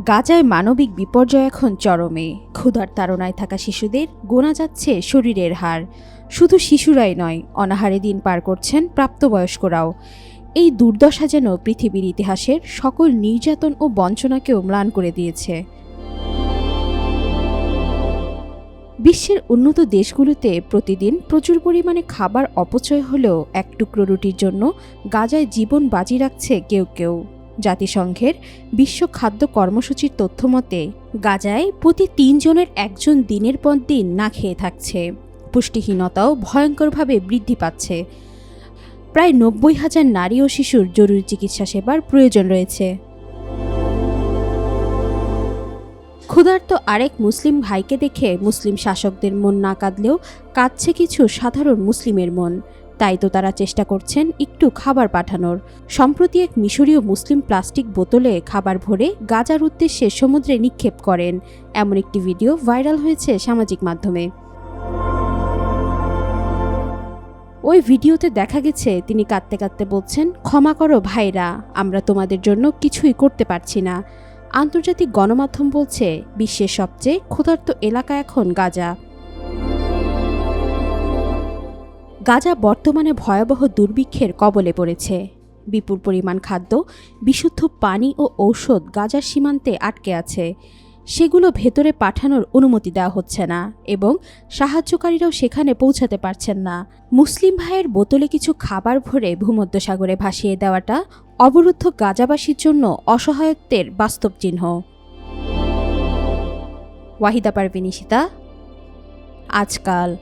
গাজায় মানবিক বিপর্যয় এখন চরমে। ক্ষুধার তাড়নায় থাকা শিশুদের গোনা যাচ্ছে শরীরের হার। শুধু শিশুরাই নয়, অনাহারে দিন পার করছেন প্রাপ্তবয়স্করাও। এই দুর্দশা যেন পৃথিবীর ইতিহাসের সকল নির্যাতন ও বঞ্চনাকেও ম্লান করে দিয়েছে। বিশ্বের উন্নত দেশগুলোতে প্রতিদিন প্রচুর পরিমাণে খাবার অপচয় হলেও এক টুকরো রুটির জন্য গাজায় জীবন বাজি রাখছে কেউ কেউ। জাতিসংঘের বিশ্ব খাদ্য কর্মসূচির তথ্যমতে গাজায় প্রতি ৩ জনের একজন দিনের পর দিন না খেয়ে থাকছে। পুষ্টিহীনতাও ভয়ঙ্করভাবে বৃদ্ধি পাচ্ছে। প্রায় ৯০,০০০ নারী ও শিশুর জরুরি চিকিৎসা সেবার প্রয়োজন রয়েছে। ক্ষুধার্ত আরেক মুসলিম ভাইকে দেখে মুসলিম শাসকদের মন না কাঁদলেও কাঁদছে কিছু সাধারণ মুসলিমের মন। তাই তো তারা চেষ্টা করছেন একটু খাবার পাঠানোর। সম্প্রতি এক মিশরীয় মুসলিম প্লাস্টিক বোতলে খাবার ভরে গাজার উদ্দেশ্যে সমুদ্রে নিক্ষেপ করেন। এমন একটি ভিডিও ভাইরাল হয়েছে সামাজিক মাধ্যমে। ওই ভিডিওতে দেখা গেছে তিনি কাঁদতে কাঁদতে বলছেন, ক্ষমা করো ভাইরা, আমরা তোমাদের জন্য কিছুই করতে পারছি না। আন্তর্জাতিক গণমাধ্যম বলছে বিশ্বের সবচেয়ে ক্ষুধার্ত এলাকা এখন গাজা। গাজা বর্তমানে ভয়াবহ দুর্ভিক্ষের কবলে পড়েছে। বিপুল পরিমাণ খাদ্য, বিশুদ্ধ পানি ও ঔষধ গাজার সীমান্তে আটকে আছে। সেগুলো ভেতরে পাঠানোর অনুমতি দেওয়া হচ্ছে না এবং সাহায্যকারীরাও সেখানে পৌঁছাতে পারছেন না। মুসলিম ভাইয়ের বোতলে কিছু খাবার ভরে ভূমধ্যসাগরে ভাসিয়ে দেওয়াটা অবরুদ্ধ গাজাবাসীর জন্য অসহায়ত্বের বাস্তব চিহ্ন। ওয়াহিদা পারভিন ইশিতা, আজকাল।